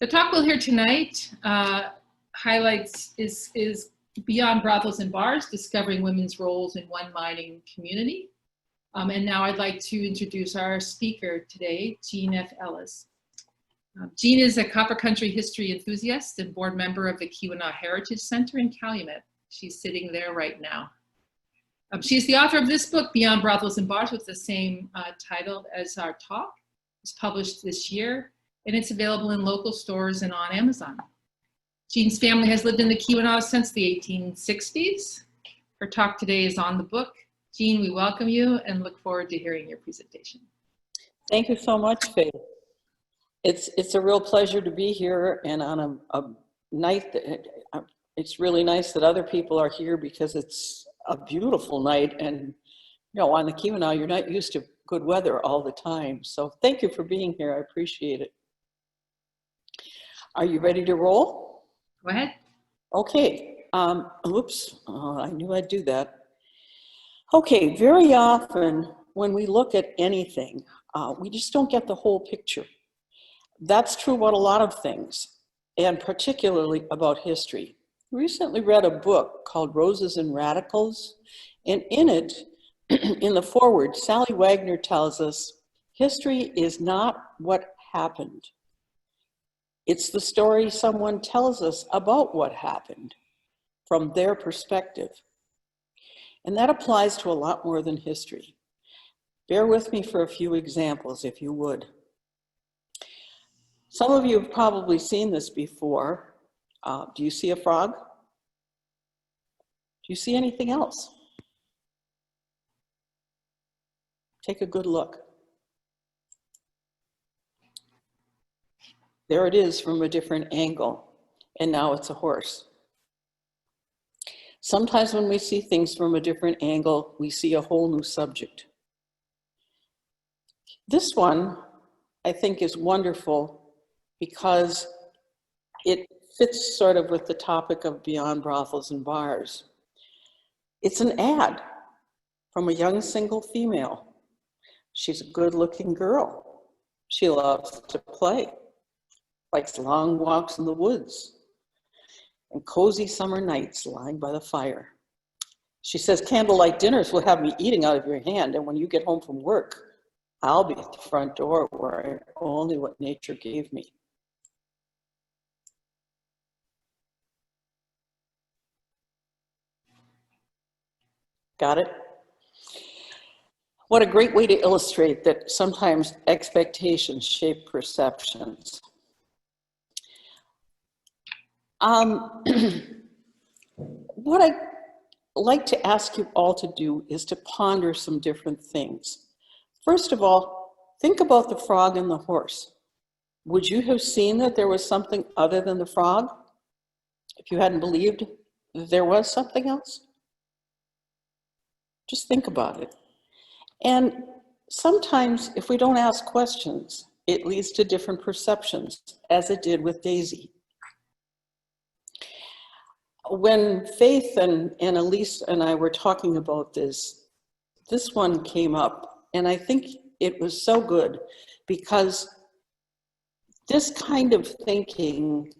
The talk we'll hear tonight is Beyond Brothels and Bars, Discovering Women's Roles in One Mining Community. And now I'd like to introduce our speaker today, Jean F. Ellis. Jean is a Copper Country history enthusiast and board member of the Keweenaw Heritage Center in Calumet. She's sitting there right now. She's the author of this book, Beyond Brothels and Bars, with the same title as our talk. It's published this year, and it's available in local stores and on Amazon. Jean's family has lived in the Keweenaw since the 1860s. Her talk today is on the book. Jean, we welcome you and look forward to hearing your presentation. Thank you so much, Faith. It's a real pleasure to be here, and on a night that it's really nice that other people are here because it's a beautiful night, and you know, on the Keweenaw you're not used to good weather all the time. So thank you for being here. I appreciate it. Are you ready to roll? Go ahead. Okay. Oops. I knew I'd do that. Okay. Very often when we look at anything, we just don't get the whole picture. That's true about a lot of things, and particularly about history. I recently read a book called Roses and Radicals, and in it, in the foreword, Sally Wagner tells us, history is not what happened. It's the story someone tells us about what happened from their perspective. And that applies to a lot more than history. Bear with me for a few examples, if you would. Some of you have probably seen this before. Do you see a frog? Do you see anything else? Take a good look. There it is from a different angle, and now it's a horse. Sometimes when we see things from a different angle, we see a whole new subject. This one, I think, is wonderful because it fits sort of with the topic of Beyond Brothels and Bars. It's an ad from a young single female. She's a good-looking girl. She loves to play, likes long walks in the woods and cozy summer nights lying by the fire. She says, candlelight dinners will have me eating out of your hand, and when you get home from work, I'll be at the front door wearing only what nature gave me. Got it? What a great way to illustrate that sometimes expectations shape perceptions. What I'd like to ask you all to do is to ponder some different things. First of all, think about the frog and the horse. Would you have seen that there was something other than the frog if you hadn't believed that there was something else? Just think about it. And sometimes if we don't ask questions, it leads to different perceptions, as it did with Daisy. When Faith and Ellis and I were talking about this one came up, and I think it was so good because this kind of thinking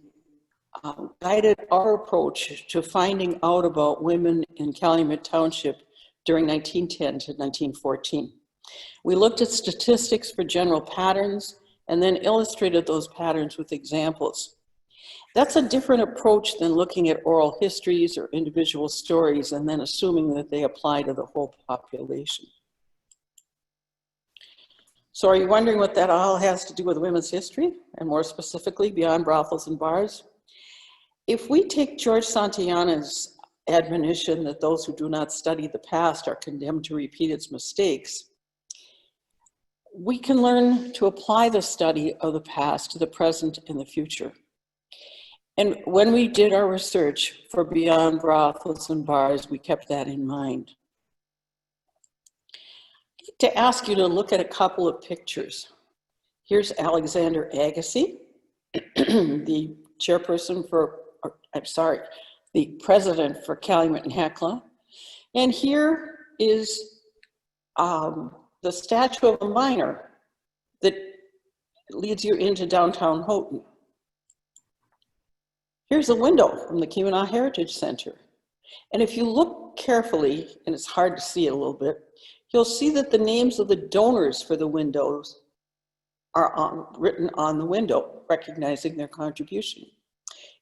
guided our approach to finding out about women in Calumet Township during 1910 to 1914. We looked at statistics for general patterns and then illustrated those patterns with examples. That's a different approach than looking at oral histories or individual stories and then assuming that they apply to the whole population. So are you wondering what that all has to do with women's history, and more specifically, Beyond Brothels and Bars? If we take George Santayana's admonition that those who do not study the past are condemned to repeat its mistakes, we can learn to apply the study of the past to the present and the future. And when we did our research for Beyond Brothels and Bars, we kept that in mind. I'd like to ask you to look at a couple of pictures. Here's Alexander Agassiz, the chairperson for, the president for Calumet and Hecla. And here is the statue of a miner that leads you into downtown Houghton. Here's a window from the Keweenaw Heritage Center. And if you look carefully, and it's hard to see it a little bit, you'll see that the names of the donors for the windows are written on the window, recognizing their contribution.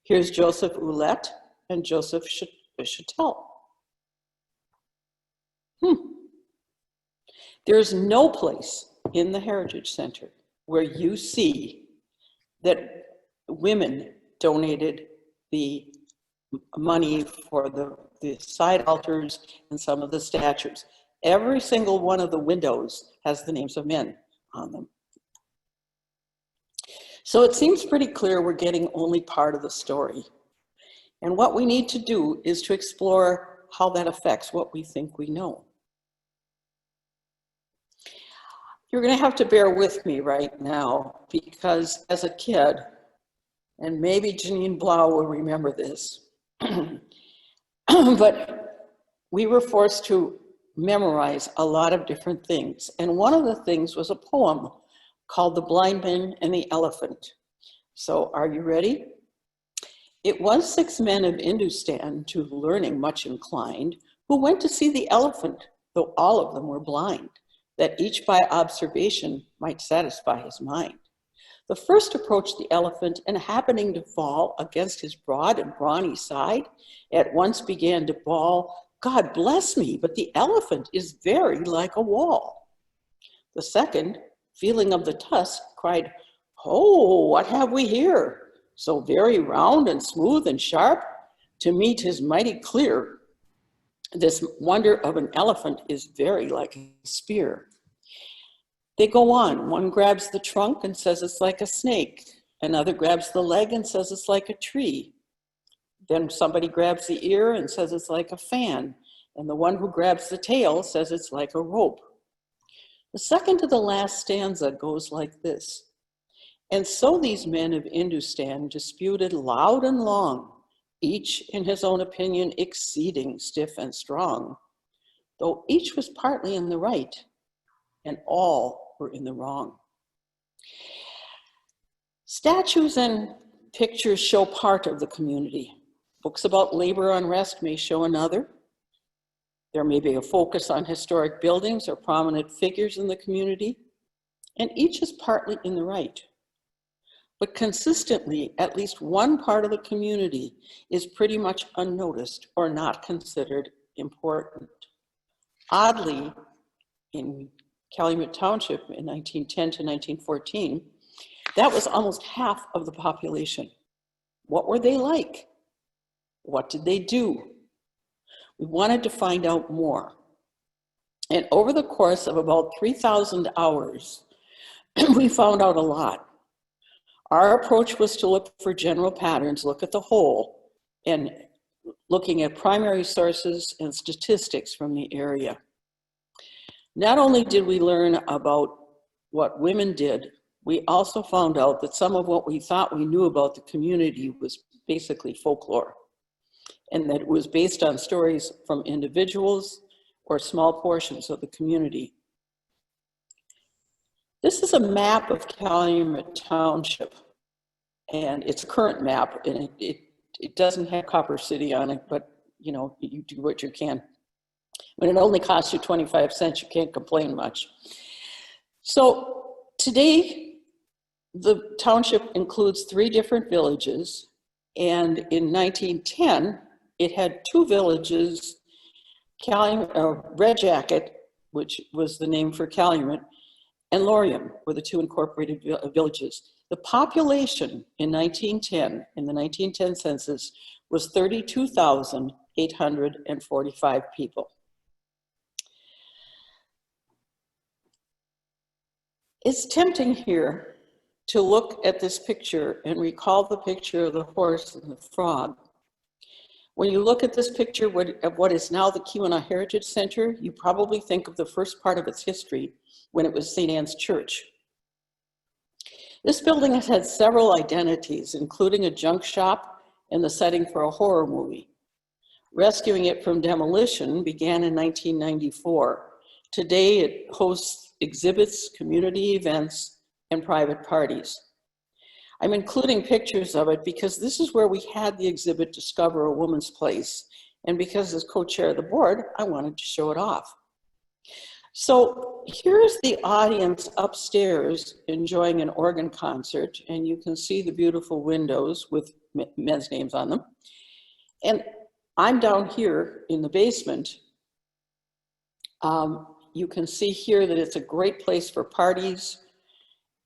Here's Joseph Ouellette and Joseph Chattel. There's no place in the Heritage Center where you see that women donated the money for the side altars and some of the statues. Every single one of the windows has the names of men on them. So it seems pretty clear we're getting only part of the story. And what we need to do is to explore how that affects what we think we know. You're going to have to bear with me right now, because as a kid, and maybe Janine Blau will remember this, but we were forced to memorize a lot of different things. And one of the things was a poem called The Blind Man and the Elephant. So are you ready? It was 6 men of Hindustan, to learning much inclined, who went to see the elephant, though all of them were blind, that each by observation might satisfy his mind. The first approached the elephant, and happening to fall against his broad and brawny side, at once began to bawl, "God bless me, but the elephant is very like a wall." The second, feeling of the tusk, cried, "Oh, what have we here? So very round and smooth and sharp, to me 'tis mighty clear. This wonder of an elephant is very like a spear." They go on. One grabs the trunk and says it's like a snake. Another grabs the leg and says it's like a tree. Then somebody grabs the ear and says it's like a fan. And the one who grabs the tail says it's like a rope. The second to the last stanza goes like this. And so these men of Hindustan disputed loud and long, each in his own opinion exceeding stiff and strong, though each was partly in the right, and all were in the wrong. Statues and pictures show part of the community. Books about labor unrest may show another. There may be a focus on historic buildings or prominent figures in the community, and each is partly in the right. But consistently, at least one part of the community is pretty much unnoticed or not considered important. Oddly, in Calumet Township in 1910 to 1914, that was almost half of the population. What were they like? What did they do? We wanted to find out more. And over the course of about 3,000 hours, we found out a lot. Our approach was to look for general patterns, look at the whole, and looking at primary sources and statistics from the area. Not only did we learn about what women did, we also found out that some of what we thought we knew about the community was basically folklore, and that it was based on stories from individuals or small portions of the community. This is a map of Calumet Township, and it's a current map, and it doesn't have Copper City on it, but you know, you do what you can. When it only costs you 25 cents, you can't complain much. So today, the township includes 3 different villages, and in 1910, it had 2 villages, Red Jacket, which was the name for Calumet, and Laurium were the 2 incorporated villages. The population in 1910, in the 1910 census, was 32,845 people. It's tempting here to look at this picture and recall the picture of the horse and the frog. When you look at this picture of what is now the Keweenaw Heritage Center, you probably think of the first part of its history when it was St. Anne's Church. This building has had several identities, including a junk shop and the setting for a horror movie. Rescuing it from demolition began in 1994. Today, it hosts exhibits, community events, and private parties. I'm including pictures of it because this is where we had the exhibit Discover a Woman's Place. And because as co-chair of the board, I wanted to show it off. So here's the audience upstairs enjoying an organ concert, and you can see the beautiful windows with men's names on them. And I'm down here in the basement. You can see here that it's a great place for parties,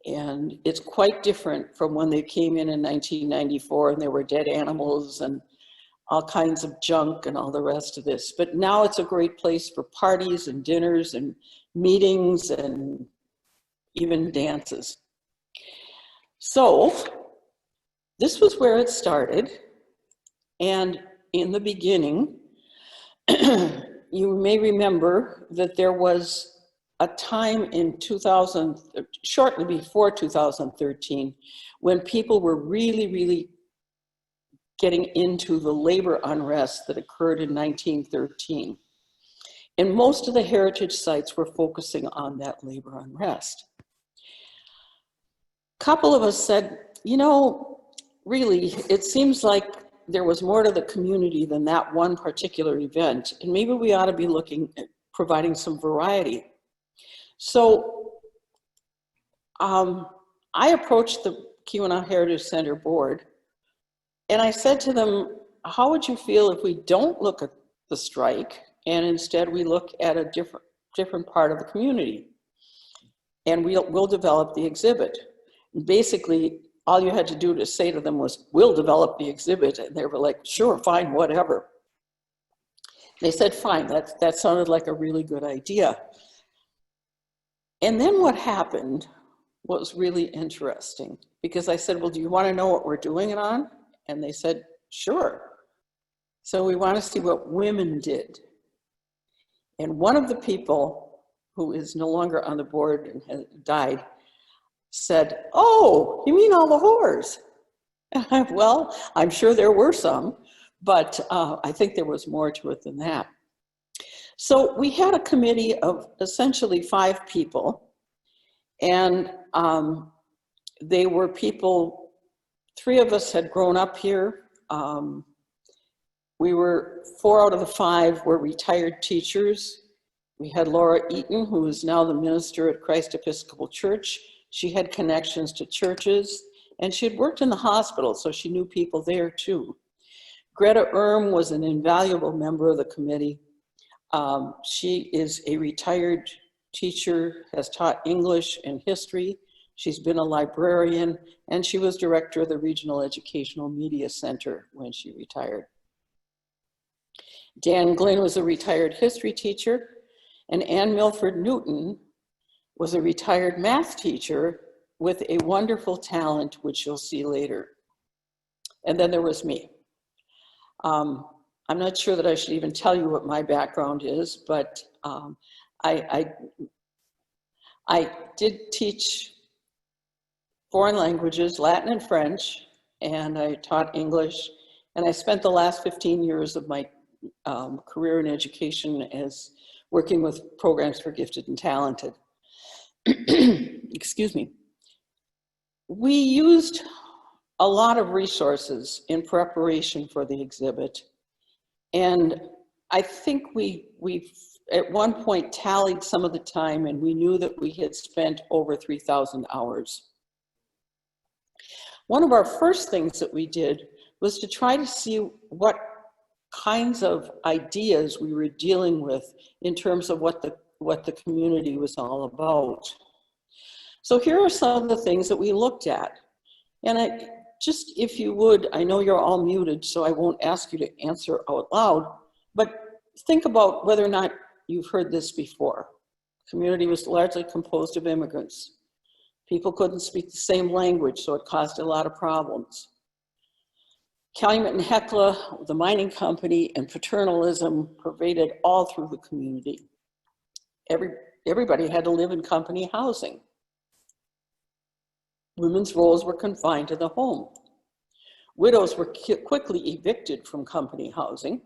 and it's quite different from when they came in 1994 and there were dead animals and all kinds of junk and all the rest of this. But now it's a great place for parties and dinners and meetings and even dances. So this was where it started. And in the beginning, you may remember that there was a time in 2000, shortly before 2013, when people were really getting into the labor unrest that occurred in 1913. And most of the heritage sites were focusing on that labor unrest. A couple of us said, you know, really, it seems like there was more to the community than that one particular event, and maybe we ought to be looking at providing some variety. So I approached the Keweenaw Heritage Center board, and I said to them, how would you feel if we don't look at the strike and instead we look at a different part of the community, and we'll develop the exhibit. And basically, all you had to do to say to them was, we'll develop the exhibit. And they were like, sure, fine, whatever. They said, fine, that sounded like a really good idea. And then what happened was really interesting, because I said, well, do you want to know what we're doing it on? And they said, sure. So we want to see what women did. And one of the people who is no longer on the board and has died said, oh, you mean all the whores? Well, I'm sure there were some, but I think there was more to it than that. So we had a committee of essentially 5 people, and they were people, 3 of us had grown up here. We were 4 out of the 5 were retired teachers. We had Laura Eaton, who is now the minister at Christ Episcopal Church. She had connections to churches, and she had worked in the hospital, so she knew people there too. Greta was an invaluable member of the committee. She is a retired teacher, has taught English and history. She's been a librarian, and she was director of the Regional Educational Media Center when she retired. Dan Glynn was a retired history teacher, and Ann Milford Newton was a retired math teacher with a wonderful talent, which you'll see later. And then there was me. I'm not sure that I should even tell you what my background is, but I did teach foreign languages, Latin and French, and I taught English, and I spent the last 15 years of my career in education as working with programs for gifted and talented. Excuse me. We used a lot of resources in preparation for the exhibit, and I think we at one point tallied some of the time, and we knew that we had spent over 3,000 hours. One of our first things that we did was to try to see what kinds of ideas we were dealing with in terms of what the community was all about. So here are some of the things that we looked at. And if you would, I know you're all muted, so I won't ask you to answer out loud, but think about whether or not you've heard this before. The community was largely composed of immigrants. People couldn't speak the same language, so it caused a lot of problems. Calumet and Hecla, the mining company, and paternalism pervaded all through the community. Everybody had to live in company housing. Women's roles were confined to the home. Widows were quickly evicted from company housing.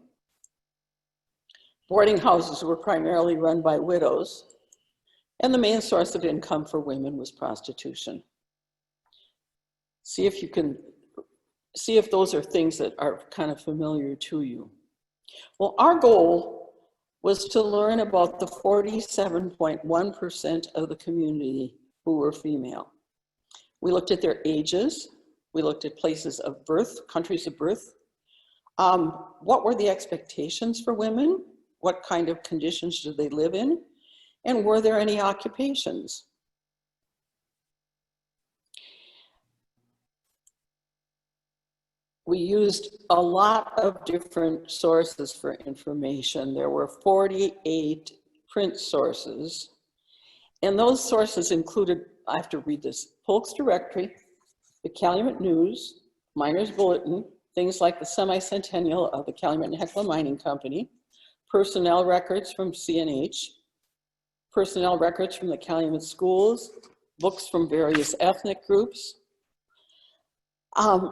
Boarding houses were primarily run by widows, and the main source of income for women was prostitution. See if you can, see if those are things that are kind of familiar to you. Well, our goal was to learn about the 47.1% of the community who were female. We looked at their ages. We looked at places of birth, countries of birth. What were the expectations for women? What kind of conditions did they live in? And were there any occupations? We used a lot of different sources for information. There were 48 print sources, and those sources included, I have to read this, Polk's Directory, the Calumet News, Miners Bulletin, things like the semi-centennial of the Calumet and Hecla Mining Company, personnel records from CNH, personnel records from the Calumet schools, books from various ethnic groups.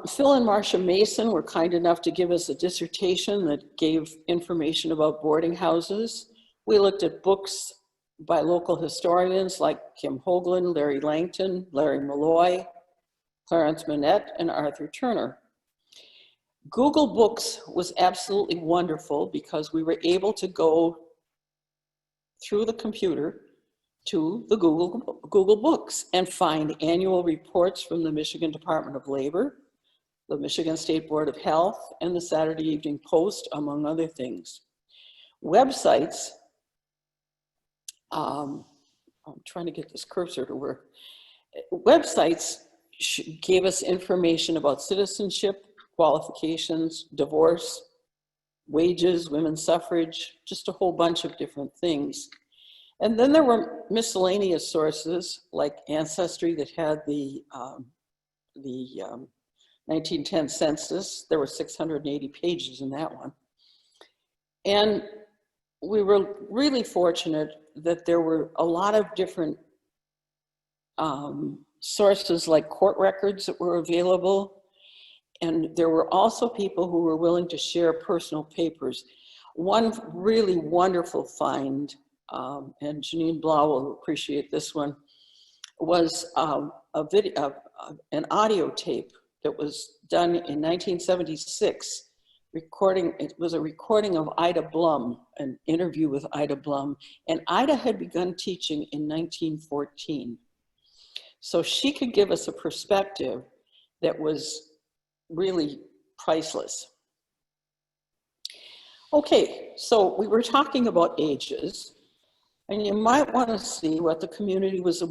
Phil and Marcia Mason were kind enough to give us a dissertation that gave information about boarding houses. We looked at books by local historians like Kim Hoagland, Larry Langton, Larry Malloy, Clarence Manette, and Arthur Turner. Google Books was absolutely wonderful because we were able to go through the computer to the Google Books and find annual reports from the Michigan Department of Labor, the Michigan State Board of Health, and the Saturday Evening Post, among other things. Websites, I'm trying to get this cursor to work. Websites gave us information about citizenship, qualifications, divorce, wages, women's suffrage, just a whole bunch of different things. And then there were miscellaneous sources like Ancestry that had the 1910 census. There were 680 pages in that one. And we were really fortunate that there were a lot of different sources like court records that were available. And there were also people who were willing to share personal papers. One really wonderful find, and Janine Blau will appreciate this one, was an audio tape that was done in 1976. It was a recording of Ida Blum, an interview with Ida Blum, and Ida had begun teaching in 1914. So she could give us a perspective that was really priceless. Okay, so we were talking about ages, and you might want to see what the community was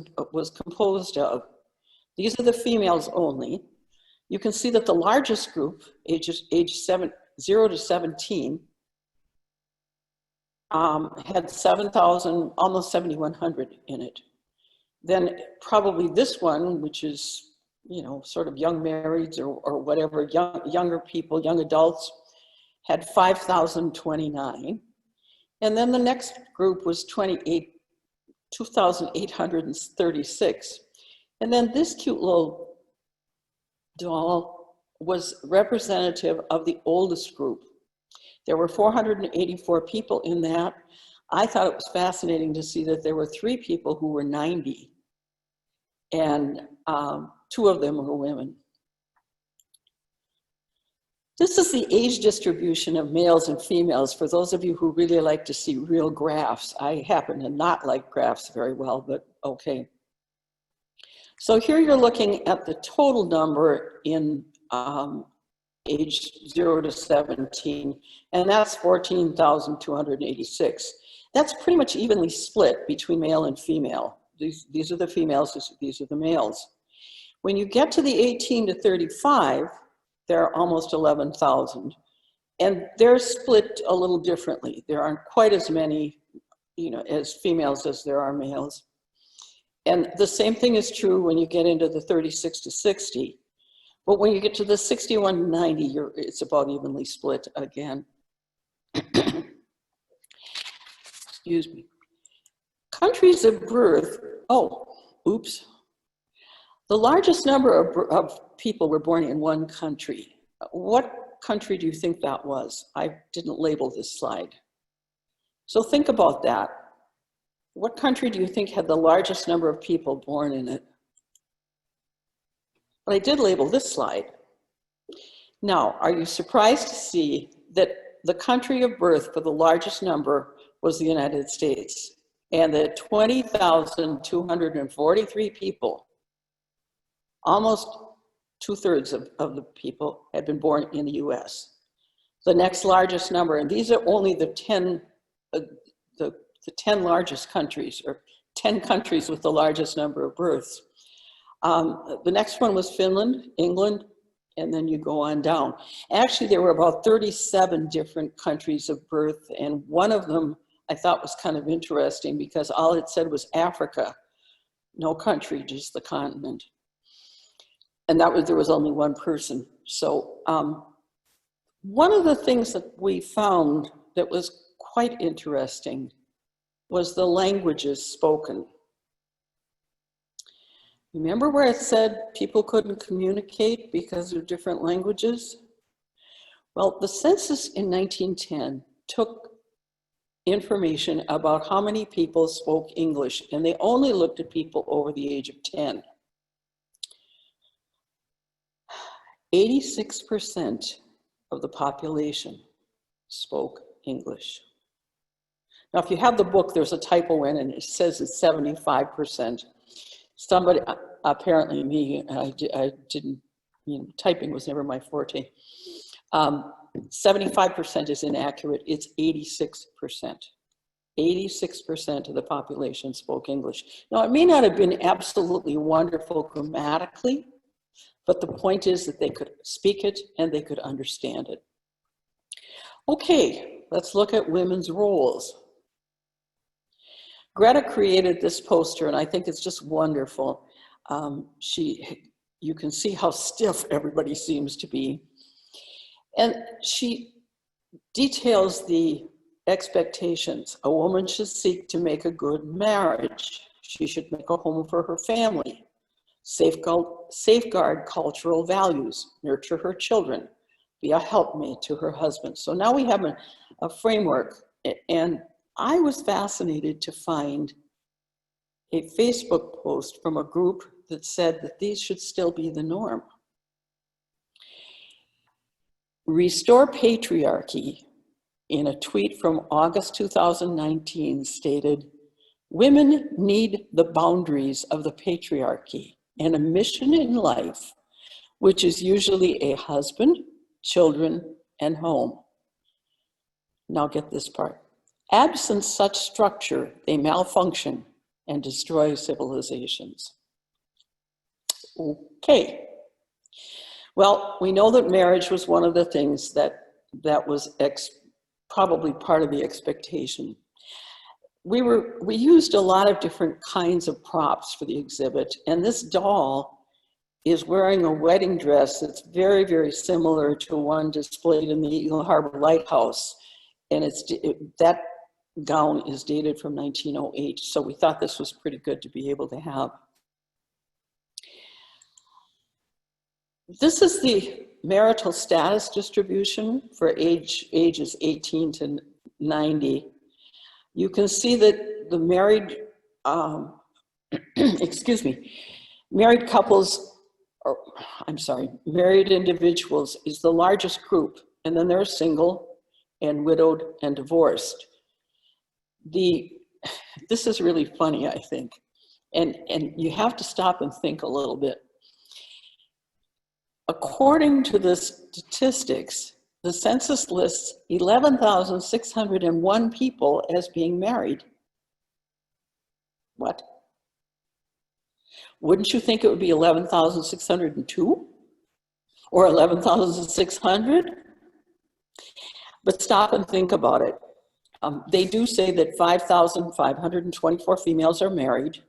composed of. These are the females only. You can see that the largest group, age 0 to 17, had 7,000, almost 7,100 in it. Then probably this one, which is, you know, sort of young marrieds or whatever, younger people, young adults, had 5,029. And then the next group was 2,836. And then this cute little doll was representative of the oldest group. There were 484 people in that. I thought it was fascinating to see that there were 3 people who were 90, and 2 of them were women. This is the age distribution of males and females for those of you who really like to see real graphs. I happen to not like graphs very well, but okay. So here you're looking at the total number in age 0 to 17, and that's 14,286. That's pretty much evenly split between male and female. These are the females, these are the males. When you get to the 18 to 35, there are almost 11,000. And they're split a little differently. There aren't quite as many, you know, as females as there are males. And the same thing is true when you get into the 36 to 60. But when you get to the 61 to 90, it's about evenly split again. Excuse me. Countries of birth, oops. The largest number of people were born in one country. What country do you think that was? I didn't label this slide. So think about that. What country do you think had the largest number of people born in it? But I did label this slide. Now, are you surprised to see that the country of birth for the largest number was the United States, and that 20,243 people, almost 2/3 of the people, had been born in the US. The next largest number, and these are only the 10 largest countries, or 10 countries with the largest number of births. The next one was Finland, England, and then you go on down. Actually, there were about 37 different countries of birth, and one of them I thought was kind of interesting because all it said was Africa, no country, just the continent. And there was only one person. So one of the things that we found that was quite interesting was the languages spoken. Remember where it said people couldn't communicate because of different languages? Well, the census in 1910 took information about how many people spoke English, and they only looked at people over the age of 10. 86% of the population spoke English. Now, if you have the book, there's a typo in it, and it says it's 75%. Somebody, apparently me, I didn't, typing was never my forte. 75% is inaccurate, it's 86%. 86% of the population spoke English. Now, it may not have been absolutely wonderful grammatically, but the point is that they could speak it and they could understand it. Okay, let's look at women's roles. Greta created this poster, and I think it's just wonderful. You can see how stiff everybody seems to be. And she details the expectations. A woman should seek to make a good marriage. She should make a home for her family. Safeguard cultural values. Nurture her children. Be a helpmate to her husband. So now we have a framework, and I was fascinated to find a Facebook post from a group that said that these should still be the norm. Restore Patriarchy, in a tweet from August 2019, stated, "Women need the boundaries of the patriarchy and a mission in life, which is usually a husband, children, and home." Now get this part. Absent such structure, they malfunction and destroy civilizations. Okay. Well, we know that marriage was one of the things that was probably part of the expectation. We used a lot of different kinds of props for the exhibit, and this doll is wearing a wedding dress that's very, very similar to one displayed in the Eagle Harbor Lighthouse, and that gown is dated from 1908, so we thought this was pretty good to be able to have. This is the marital status distribution for ages 18 to 90. You can see that the married, married couples, married individuals is the largest group, and then they're single and widowed and divorced. This is really funny, I think, and you have to stop and think a little bit. According to the statistics, the census lists 11,601 people as being married. What? Wouldn't you think it would be 11,602 or 11,600? But stop and think about it. They do say that 5,524 females are married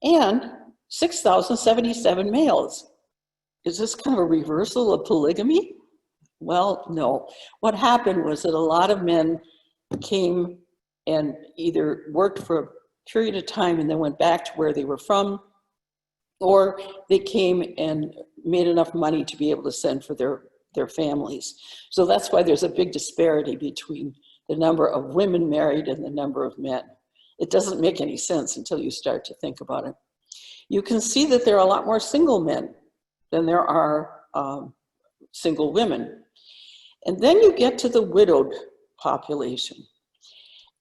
and 6,077 males. Is this kind of a reversal of polygamy? Well, no. What happened was that a lot of men came and either worked for a period of time and then went back to where they were from, or they came and made enough money to be able to send for their families. So that's why there's a big disparity between the number of women married and the number of men. It doesn't make any sense until you start to think about it. You can see that there are a lot more single men. than there are single women. And then you get to the widowed population.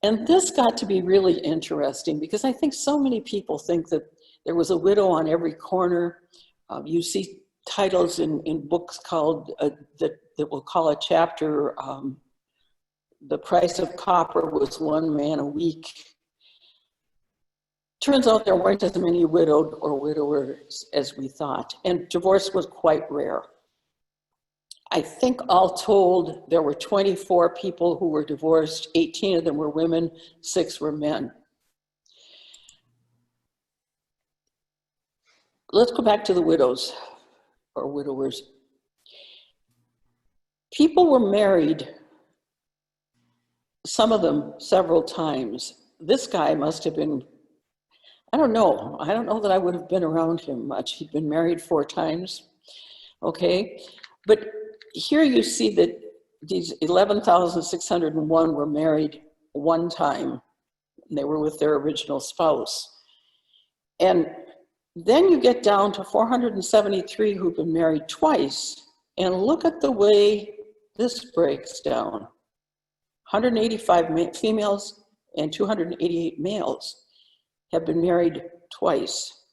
And this got to be really interesting because I think so many people think that there was a widow on every corner. You see titles in books called, that we'll call a chapter, The Price of Copper Was One Man a Week. Turns out there weren't as many widowed or widowers as we thought, and divorce was quite rare. I think all told, there were 24 people who were divorced. 18 of them were women, 6 were men. Let's go back to the widows or widowers. People were married, some of them several times. This guy must have been, I don't know that I would have been around him much. He'd been married 4 times, okay? But here you see that these 11,601 were married 1 time, and they were with their original spouse. And then you get down to 473 who've been married twice, and look at the way this breaks down. 185 females and 288 males have been married twice.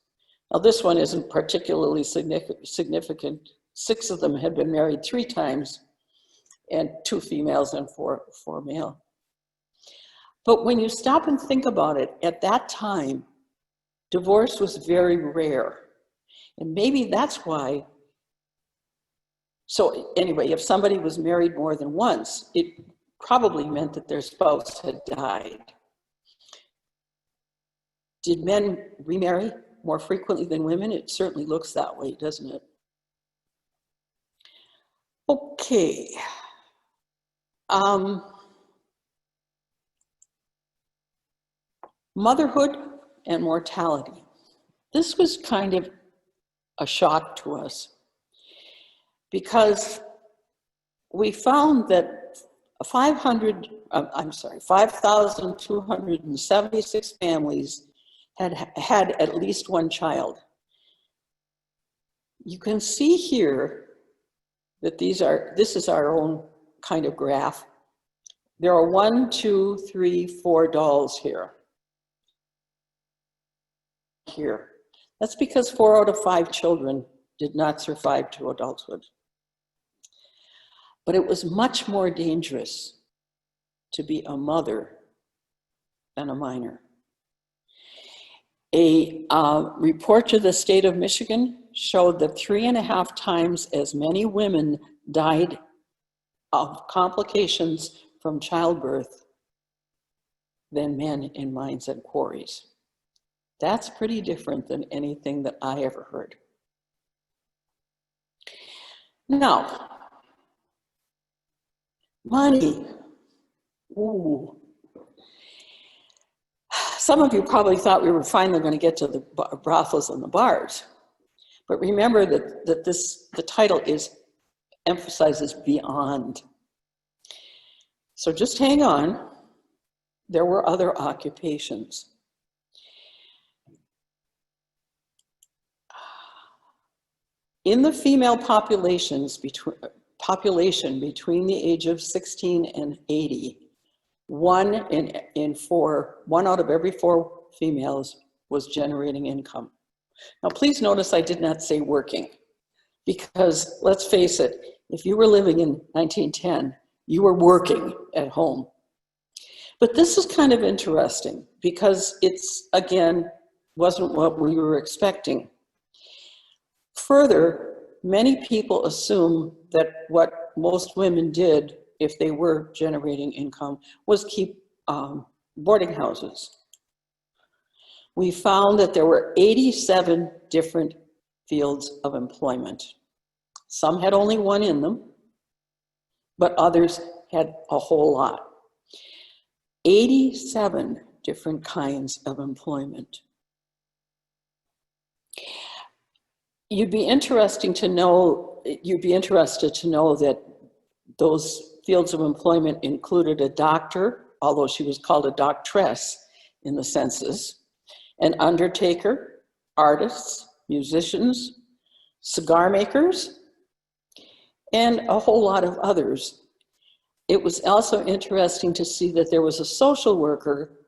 Now this one isn't particularly significant. 6 of them had been married 3 times, and 2 females and 4 male. But when you stop and think about it, at that time, divorce was very rare. And maybe that's why. So anyway, if somebody was married more than once, it probably meant that their spouse had died. Did men remarry more frequently than women? It certainly looks that way, doesn't it? Okay. Motherhood and mortality. This was kind of a shock to us because we found that 5,276 families had at least 1 child. You can see here that this is our own kind of graph. There are 1, 2, 3, 4 dolls here. That's because 4 out of 5 children did not survive to adulthood. But it was much more dangerous to be a mother than a minor. A report to the state of Michigan showed that 3.5 times as many women died of complications from childbirth than men in mines and quarries. That's pretty different than anything that I ever heard. Now, money. Ooh. Some of you probably thought we were finally going to get to the brothels and the bars. But remember that the title emphasizes beyond. So just hang on. There were other occupations. In the female population between the age of 16 and 80, 1 out of every 4 females was generating income. Now, please notice I did not say working, because let's face it, if you were living in 1910, you were working at home. But this is kind of interesting because it's, again, wasn't what we were expecting. Further, many people assume that what most women did if they were generating income was keep boarding houses. We found that there were 87 different fields of employment. Some had only 1 in them, but others had a whole lot. 87 different kinds of employment. You'd be interested to know that those fields of employment included a doctor, although she was called a doctress in the census, an undertaker, artists, musicians, cigar makers, and a whole lot of others. It was also interesting to see that there was a social worker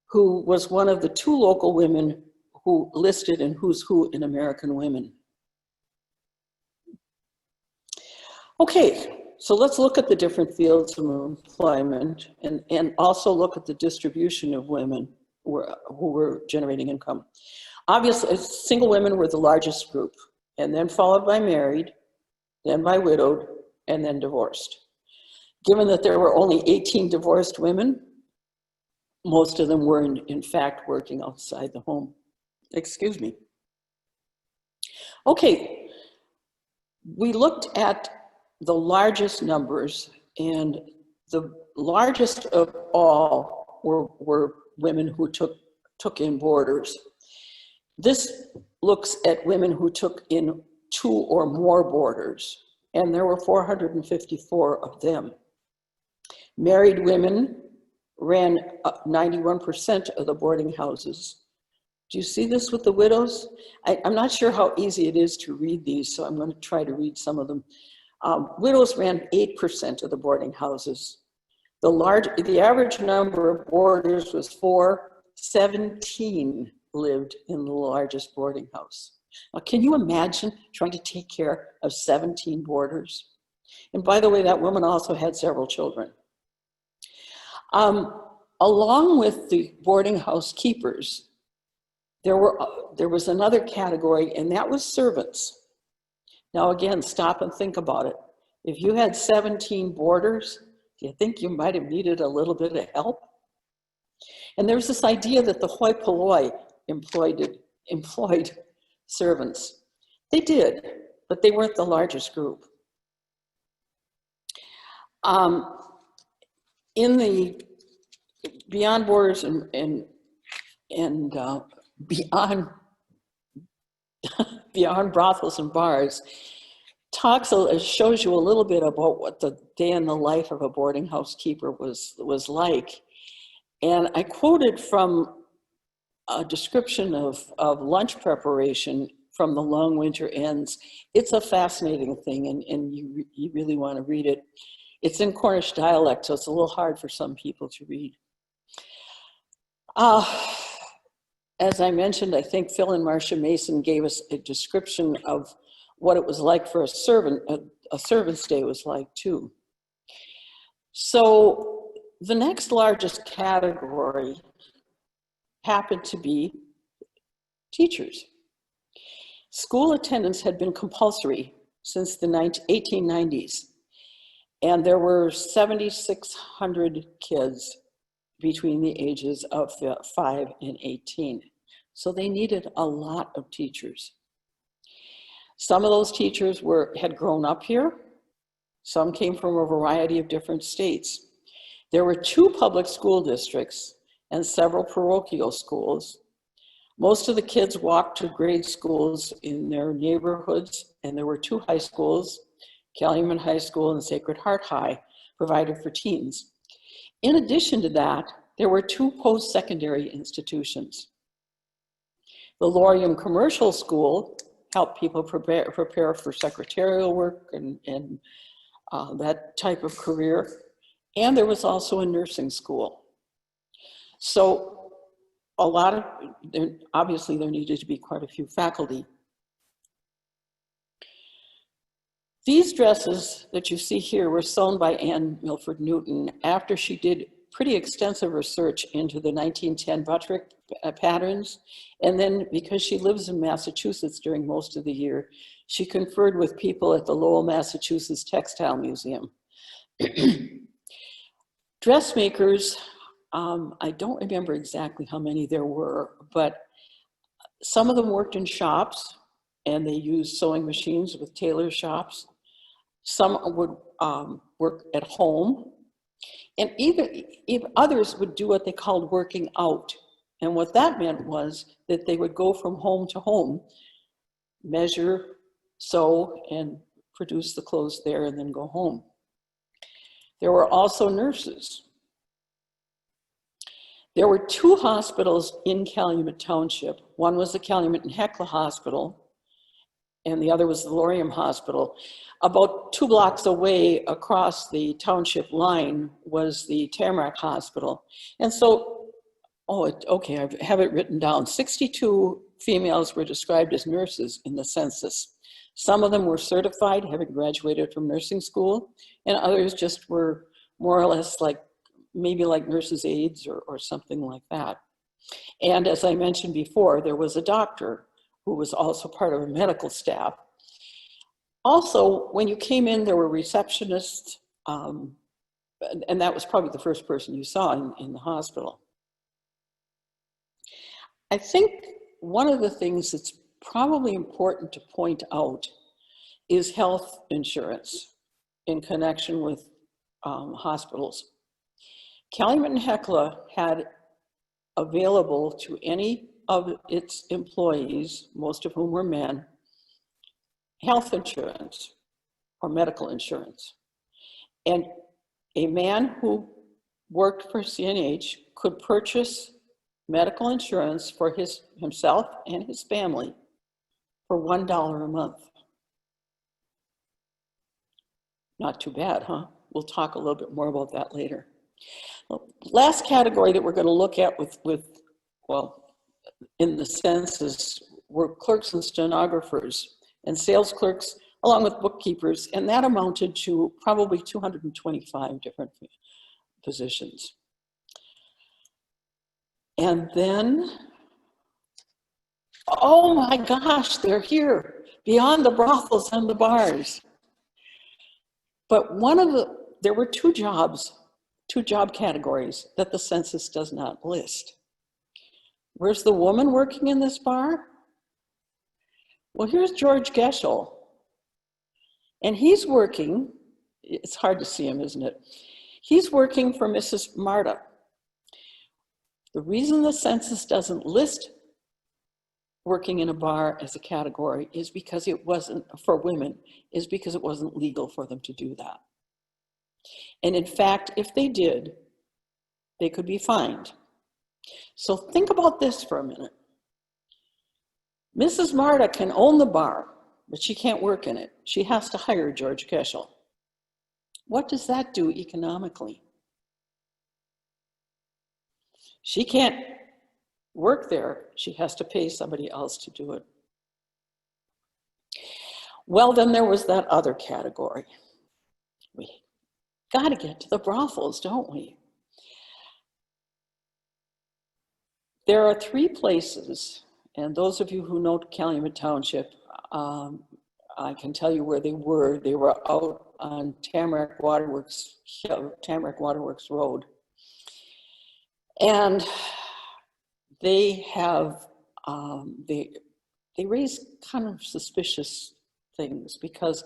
who was one of the 2 local women who listed in Who's Who in American Women. Okay, so let's look at the different fields of employment and also look at the distribution of women who were generating income. Obviously, single women were the largest group, and then followed by married, then by widowed, and then divorced. Given that there were only 18 divorced women, most of them were in fact working outside the home. Excuse me. Okay, we looked at the largest numbers, and the largest of all were women who took in boarders. This looks at women who took in 2 or more boarders, and there were 454 of them. Married women ran 91% of the boarding houses. Do you see this with the widows? I'm not sure how easy it is to read these, so I'm going to try to read some of them. Widows ran 8% of the boarding houses. The average number of boarders was 4. 17 lived in the largest boarding house. Now, can you imagine trying to take care of 17 boarders? And by the way, that woman also had several children. Along with the boarding house keepers, there was another category, and that was servants. Now again, stop and think about it. If you had 17 boarders, do you think you might have needed a little bit of help? And there's this idea that the hoi polloi employed servants. They did, but they weren't the largest group. In the Beyond Borders and Beyond Brothels and Bars shows you a little bit about what the day in the life of a boarding house keeper was like. And I quoted from a description of lunch preparation from The Long Winter Ends. It's a fascinating thing, and you really want to read it. It's in Cornish dialect, so it's a little hard for some people to read. As I mentioned, I think Phil and Marcia Mason gave us a description of what it was like for a servant. A servant's day was like too. So the next largest category happened to be teachers. School attendance had been compulsory since the 1890s, and there were 7,600 kids between the ages of 5 and 18. So they needed a lot of teachers. Some of those teachers had grown up here. Some came from a variety of different states. There were 2 public school districts and several parochial schools. Most of the kids walked to grade schools in their neighborhoods, and there were 2 high schools, Calumet High School and Sacred Heart High, provided for teens. In addition to that, there were 2 post-secondary institutions. The Laurium Commercial School helped people prepare for secretarial work and that type of career. And there was also a nursing school. So obviously there needed to be quite a few faculty. These dresses that you see here were sewn by Anne Milford Newton after she did pretty extensive research into the 1910 Buttrick patterns. And then because she lives in Massachusetts during most of the year, she conferred with people at the Lowell, Massachusetts Textile Museum. Dressmakers, I don't remember exactly how many there were, but some of them worked in shops and they used sewing machines with tailor shops. Some would work at home, and even others would do what they called working out. And what that meant was that they would go from home to home, measure, sew, and produce the clothes there and then go home. There were also nurses. There were 2 hospitals in Calumet Township. One was the Calumet and Hecla Hospital, and the other was the Lorium Hospital. About 2 blocks away across the township line was the Tamarack Hospital. And so, okay, I have it written down. 62 females were described as nurses in the census. Some of them were certified, having graduated from nursing school, and others just were more or less like, maybe like nurses' aides or something like that. And as I mentioned before, there was a doctor who was also part of a medical staff. Also, when you came in, there were receptionists, and that was probably the first person you saw in the hospital. I think one of the things that's probably important to point out is health insurance in connection with hospitals. Calumet and Hecla had available to any of its employees, most of whom were men, health insurance or medical insurance. And a man who worked for CNH could purchase medical insurance for himself and his family for $1 a month. Not too bad, huh? We'll talk a little bit more about that later. Well, last category that we're going to look at well, in the census were clerks and stenographers and sales clerks, along with bookkeepers, and that amounted to probably 225 different positions. And then, oh my gosh, they're here, beyond the brothels and the bars. But there were two job categories that the census does not list. Where's the woman working in this bar? Well, here's George Geschel. And he's working, it's hard to see him, isn't it? He's working for Mrs. Marta. The reason the census doesn't list working in a bar as a category is because it wasn't, for women, is because it wasn't legal for them to do that. And in fact, if they did, they could be fined. So think about this for a minute. Mrs. Marta can own the bar, but she can't work in it. She has to hire George Geschel. What does that do economically? She can't work there. She has to pay somebody else to do it. Well, then there was that other category. We got to get to the brothels, don't we? There are 3 places, and those of you who know Calumet Township, I can tell you where they were. They were out on Tamarack Waterworks Road. And they have, they raise kind of suspicious things because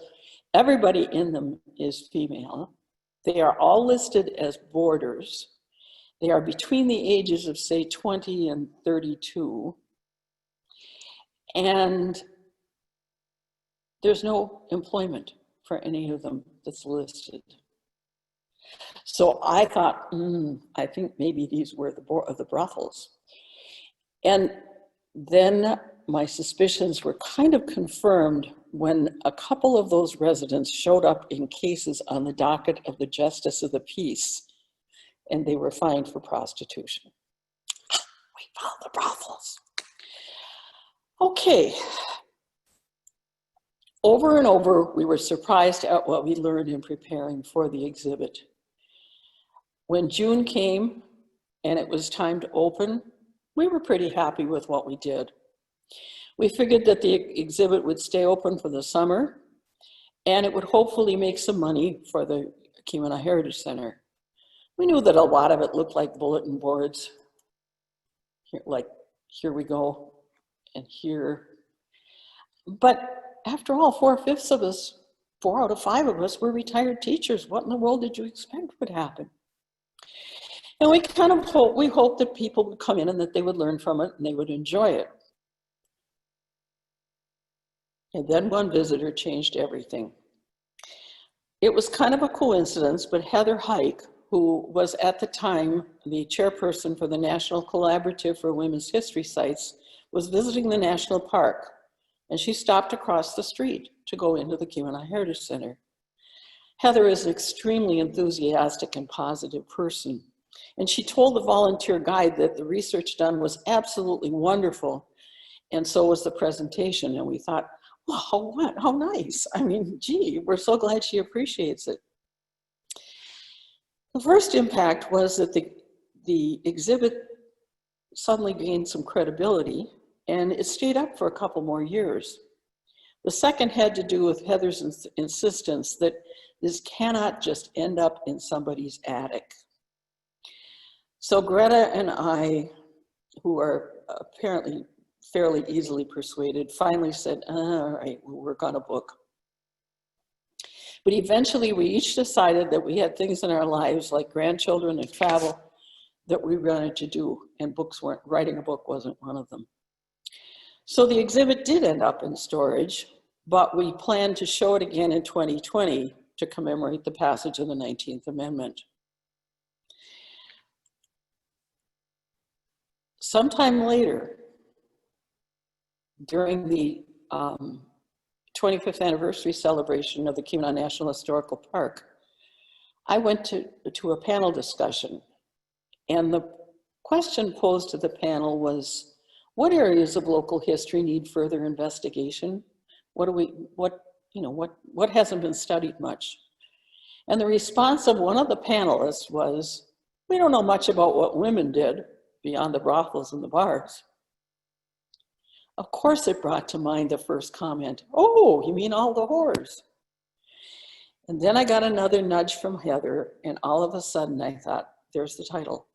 everybody in them is female. They are all listed as boarders. They are between the ages of, say, 20 and 32. And there's no employment for any of them that's listed. So I thought, I think maybe these were the brothels. And then my suspicions were kind of confirmed when a couple of those residents showed up in cases on the docket of the Justice of the Peace, and they were fined for prostitution. We found the brothels. Okay. Over and over, we were surprised at what we learned in preparing for the exhibit. When June came and it was time to open, we were pretty happy with what we did. We figured that the exhibit would stay open for the summer and it would hopefully make some money for the Keweenaw Heritage Center. We knew that a lot of it looked like bulletin boards. Here we go, and here. But after all, 4/5 of us, 4 out of 5 of us were retired teachers. What in the world did you expect would happen? And we kind of hoped that people would come in and that they would learn from it and they would enjoy it. And then one visitor changed everything. It was kind of a coincidence, but Heather Hike, who was at the time the chairperson for the National Collaborative for Women's History Sites, was visiting the national park. and she stopped across the street to go into the Keweenaw Heritage Center. Heather is an extremely enthusiastic and positive person, and she told the volunteer guide that the research done was absolutely wonderful, and so was the presentation. And we thought, wow, how nice. I mean, gee, we're so glad she appreciates it. The first impact was that the exhibit suddenly gained some credibility, and it stayed up for a couple more years. The second had to do with Heather's insistence that this cannot just end up in somebody's attic. So Greta and I, who are apparently fairly easily persuaded, finally said, all right, we'll work on a book. But eventually we each decided that we had things in our lives like grandchildren and travel that we wanted to do, and writing a book wasn't one of them. So the exhibit did end up in storage, but we plan to show it again in 2020 to commemorate the passage of the 19th Amendment. Sometime later, during the 25th anniversary celebration of the Keweenaw National Historical Park, I went to a panel discussion, and the question posed to the panel was, what areas of local history need further investigation? What hasn't been studied much? And the response of one of the panelists was, we don't know much about what women did beyond the brothels and the bars. Of course, it brought to mind the first comment, oh, you mean all the whores? And then I got another nudge from Heather, and all of a sudden I thought, there's the title.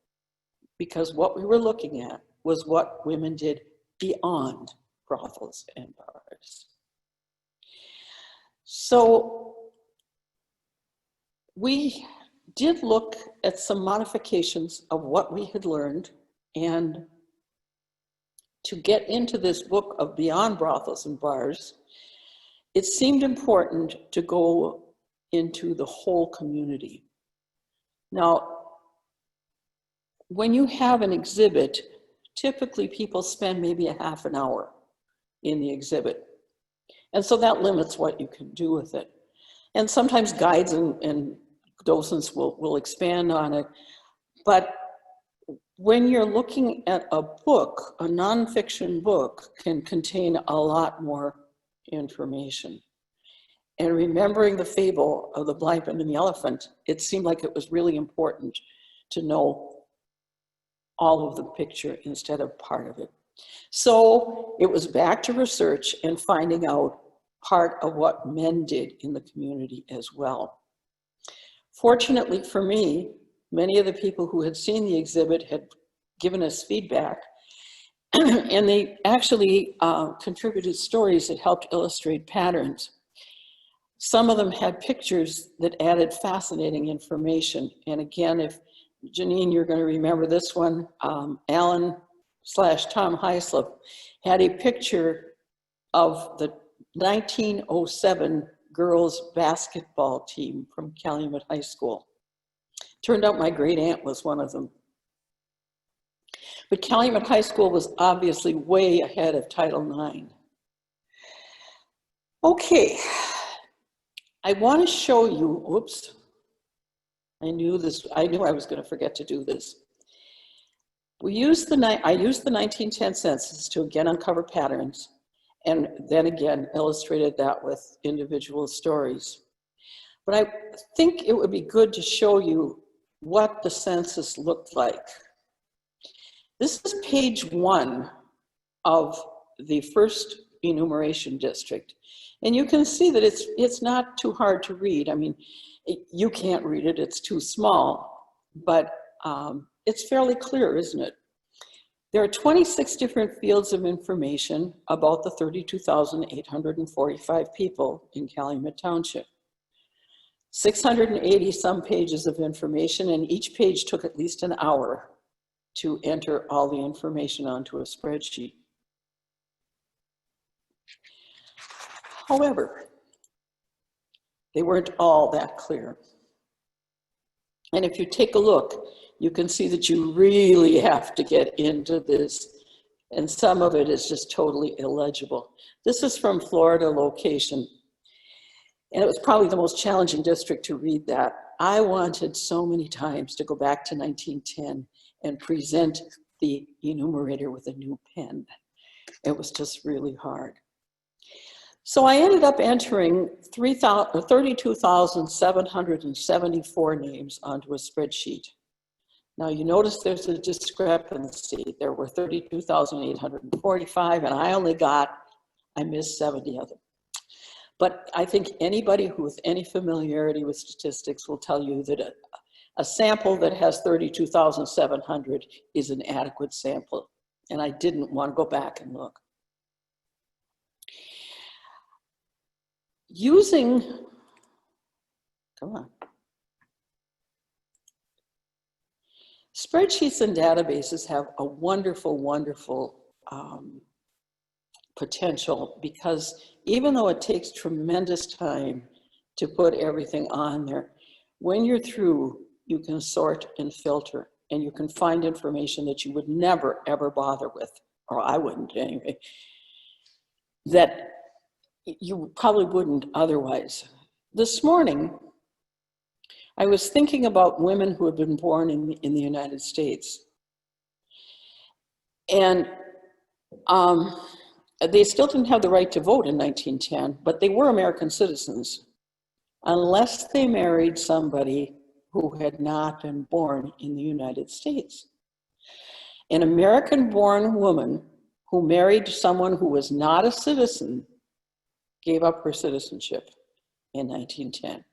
Because what we were looking at was what women did beyond brothels and bars. So we did look at some modifications of what we had learned, and to get into this book of Beyond Brothels and Bars, it seemed important to go into the whole community. Now, when you have an exhibit, typically people spend maybe a half an hour in the exhibit. And so that limits what you can do with it. And sometimes guides and docents will expand on it. But when you're looking at a book, a nonfiction book can contain a lot more information. And remembering the fable of the blind man and the elephant, it seemed like it was really important to know all of the picture instead of part of it. So it was back to research and finding out part of what men did in the community as well. Fortunately for me, many of the people who had seen the exhibit had given us feedback, and they actually contributed stories that helped illustrate patterns. Some of them had pictures that added fascinating information. And again, if Janine, you're going to remember this one, Alan/Tom Heislip had a picture of the 1907 girls basketball team from Calumet High School. Turned out my great aunt was one of them. But Calumet High School was obviously way ahead of Title IX. Okay, I want to show you, oops, I knew I was going to forget to do this. I used the 1910 census to again uncover patterns, and then again illustrated that with individual stories. But I think it would be good to show you what the census looked like. This is page 1 of the first enumeration district. And you can see that it's not too hard to read. I mean, you can't read it, it's too small, but it's fairly clear, isn't it? There are 26 different fields of information about the 32,845 people in Calumet Township. 680 some pages of information, and each page took at least an hour to enter all the information onto a spreadsheet. However, they weren't all that clear. And if you take a look, you can see that you really have to get into this And some of it is just totally illegible. This is from Florida location. And it was probably the most challenging district to read that. I wanted so many times to go back to 1910 and present the enumerator with a new pen. It was just really hard. So I ended up entering 32,774 names onto a spreadsheet. Now you notice there's a discrepancy. There were 32,845 and I missed 70 of them. But I think anybody who with any familiarity with statistics will tell you that a sample that has 32,700 is an adequate sample. And I didn't want to go back and look. Spreadsheets and databases have a wonderful, wonderful potential, because even though it takes tremendous time to put everything on there, when you're through, you can sort and filter, and you can find information that you would never, ever bother with, or I wouldn't anyway, that you probably wouldn't otherwise. This morning, I was thinking about women who had been born in the United States. And they still didn't have the right to vote in 1910, but they were American citizens, unless they married somebody who had not been born in the United States. An American-born woman who married someone who was not a citizen gave up her citizenship in 1910.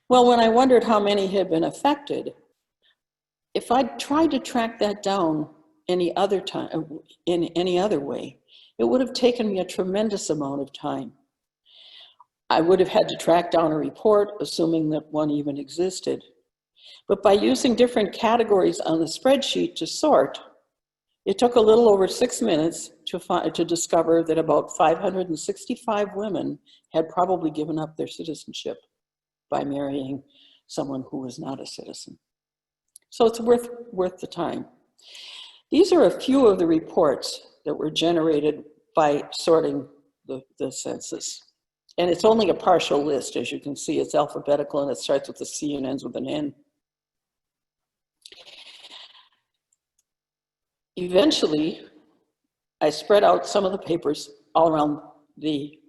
Well, when I wondered how many had been affected, if I'd tried to track that down any other time, in any other way, it would have taken me a tremendous amount of time. I would have had to track down a report, assuming that one even existed. But by using different categories on the spreadsheet to sort, it took a little over 6 minutes to discover that about 565 women had probably given up their citizenship by marrying someone who was not a citizen. So it's worth the time. These are a few of the reports that were generated by sorting the census. And it's only a partial list, as you can see. It's alphabetical and it starts with a C and ends with an N. Eventually, I spread out some of the papers all around the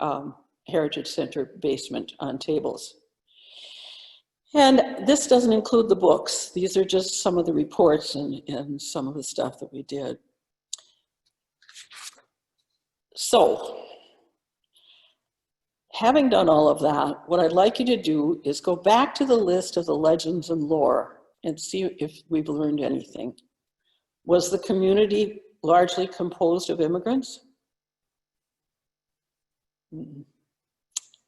Heritage Center basement on tables. And this doesn't include the books. These are just some of the reports and some of the stuff that we did. So, having done all of that, what I'd like you to do is go back to the list of the legends and lore and see if we've learned anything. Was the community largely composed of immigrants?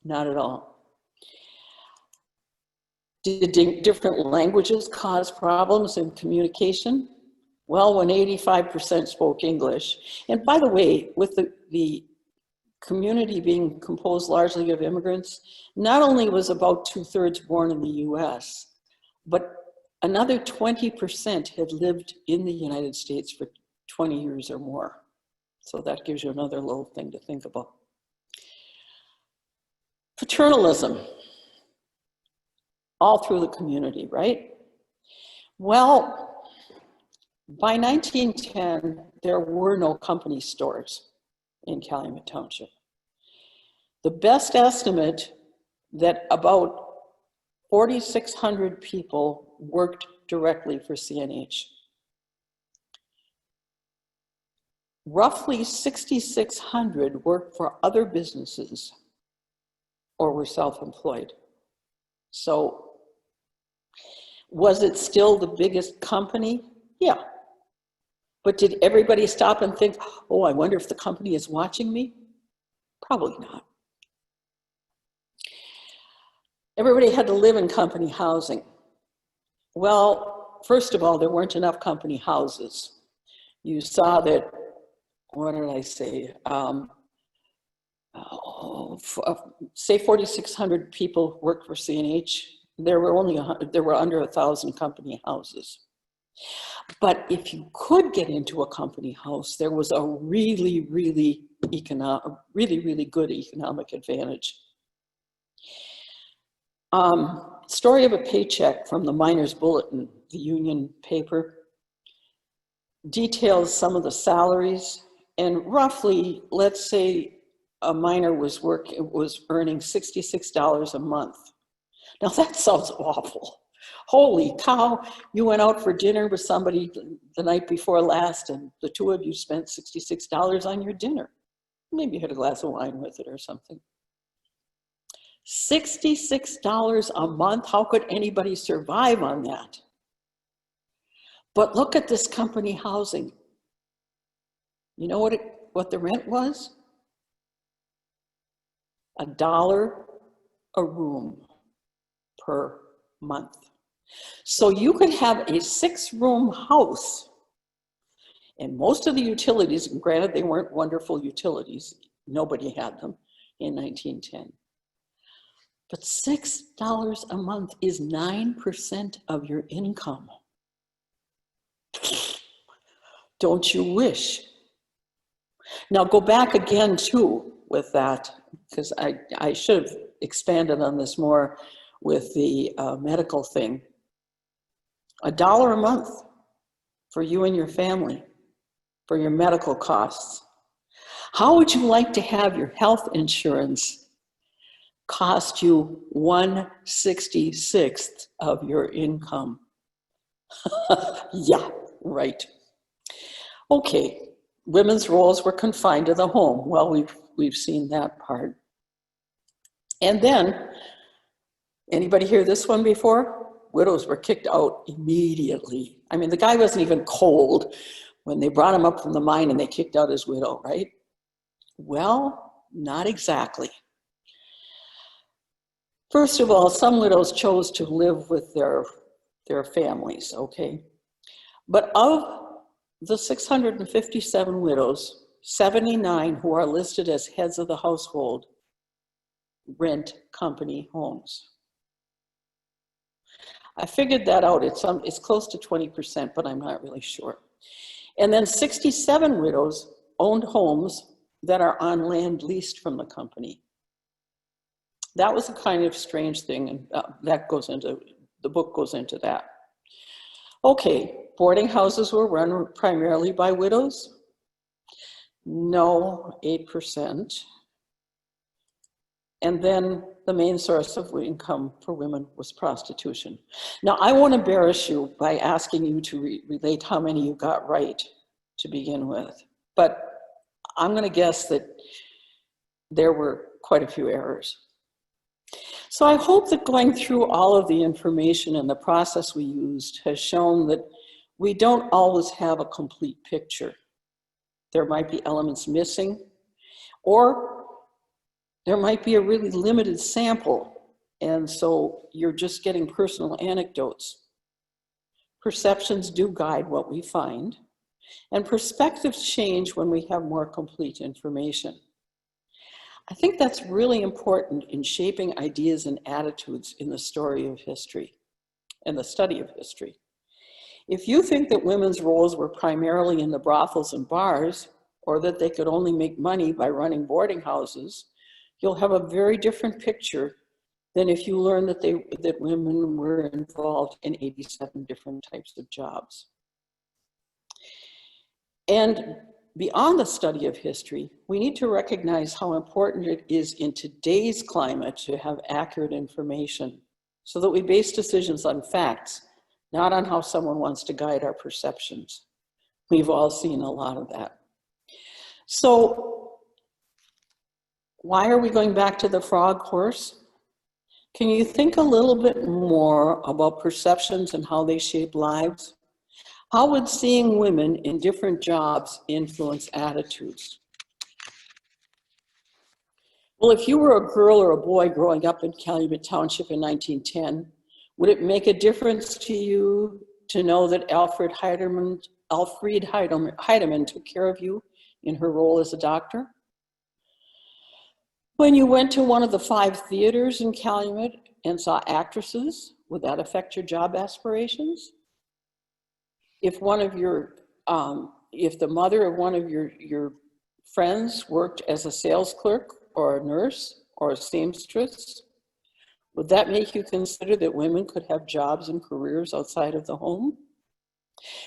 Not at all. Did different languages cause problems in communication? Well, when 85% spoke English. And by the way, with the community being composed largely of immigrants, not only was about 2/3 born in the US, but another 20% had lived in the United States for 20 years or more. So that gives you another little thing to think about. Paternalism, all through the community, right? Well, by 1910, there were no company stores in Calumet Township. The best estimate that about 4,600 people worked directly for CNH. Roughly 6,600 worked for other businesses or were self-employed. So, was it still the biggest company? Yeah. But did everybody stop and think, oh, I wonder if the company is watching me? Probably not. Everybody had to live in company housing. Well, first of all, there weren't enough company houses. You saw that, what did I say? Say 4,600 people worked for CNH. There were under 1,000 company houses. But if you could get into a company house, there was a really, really good economic advantage. Story of a paycheck from the Miners Bulletin, the union paper, details some of the salaries, and roughly, let's say a miner was earning $66 a month. Now that sounds awful. Holy cow, you went out for dinner with somebody the night before last and the two of you spent $66 on your dinner. Maybe you had a glass of wine with it or something. $66 a month, how could anybody survive on that? But look at this company housing. You know what the rent was? $1 a room per month. So you could have a 6-room house, and most of the utilities, and granted they weren't wonderful utilities, nobody had them in 1910. But $6 a month is 9% of your income. Don't you wish? Now go back again too with that, because I should have expanded on this more with the medical thing. $1 a month for you and your family, for your medical costs. How would you like to have your health insurance cost you 1/66th of your income? Yeah, right. Okay, women's roles were confined to the home. Well, we've seen that part. And then, anybody hear this one before? Widows were kicked out immediately. I mean, the guy wasn't even cold when they brought him up from the mine and they kicked out his widow, right? Well, not exactly. First of all, some widows chose to live with their families, okay? But of the 657 widows, 79 who are listed as heads of the household rent company homes. I figured that out. It's close to 20%, but I'm not really sure. And then 67 widows owned homes that are on land leased from the company. That was a kind of strange thing, and the book goes into that. Okay, boarding houses were run primarily by widows? No, 8%. And then the main source of income for women was prostitution. Now, I won't embarrass you by asking you to relate how many you got right to begin with, but I'm going to guess that there were quite a few errors. So I hope that going through all of the information and the process we used has shown that we don't always have a complete picture. There might be elements missing, or there might be a really limited sample, and so you're just getting personal anecdotes. Perceptions do guide what we find, and perspectives change when we have more complete information. I think that's really important in shaping ideas and attitudes in the story of history and the study of history. If you think that women's roles were primarily in the brothels and bars, or that they could only make money by running boarding houses, you'll have a very different picture than if you learn that women were involved in 87 different types of jobs. And beyond the study of history, we need to recognize how important it is in today's climate to have accurate information so that we base decisions on facts, not on how someone wants to guide our perceptions. We've all seen a lot of that. So, why are we going back to the frog horse? Can you think a little bit more about perceptions and how they shape lives? How would seeing women in different jobs influence attitudes? Well, if you were a girl or a boy growing up in Calumet Township in 1910, would it make a difference to you to know that Alfred Heidemann took care of you in her role as a doctor? When you went to one of the 5 theaters in Calumet and saw actresses, would that affect your job aspirations? if one of your, if the mother of one of your friends worked as a sales clerk or a nurse or a seamstress, would that make you consider that women could have jobs and careers outside of the home?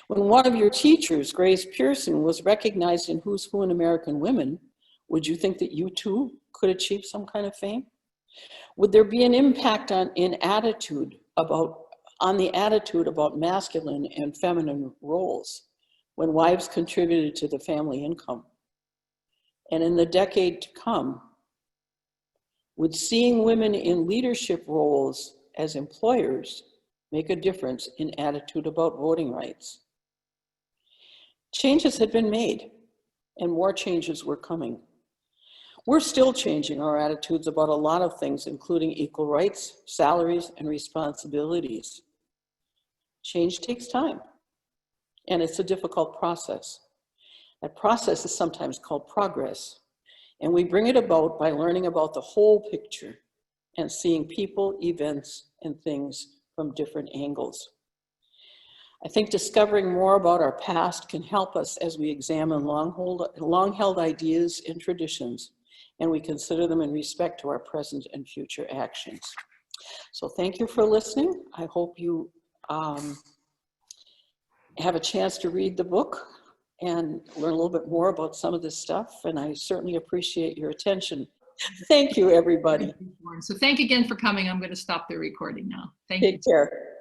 When one of your teachers, Grace Pearson, was recognized in Who's Who in American Women, would you think that you too could achieve some kind of fame? Would there be an impact on the attitude about masculine and feminine roles when wives contributed to the family income? And in the decade to come, would seeing women in leadership roles as employers make a difference in attitude about voting rights? Changes had been made, and more changes were coming. We're still changing our attitudes about a lot of things, including equal rights, salaries, and responsibilities. Change takes time, and it's a difficult process. That process is sometimes called progress, and we bring it about by learning about the whole picture and seeing people, events, and things from different angles. I think discovering more about our past can help us as we examine long-held ideas and traditions, and we consider them in respect to our present and future actions. So thank you for listening. I hope you have a chance to read the book and learn a little bit more about some of this stuff, and I certainly appreciate your attention. Thank you, everybody. So thank you again for coming. I'm going to stop the recording now. Thank you. Take care.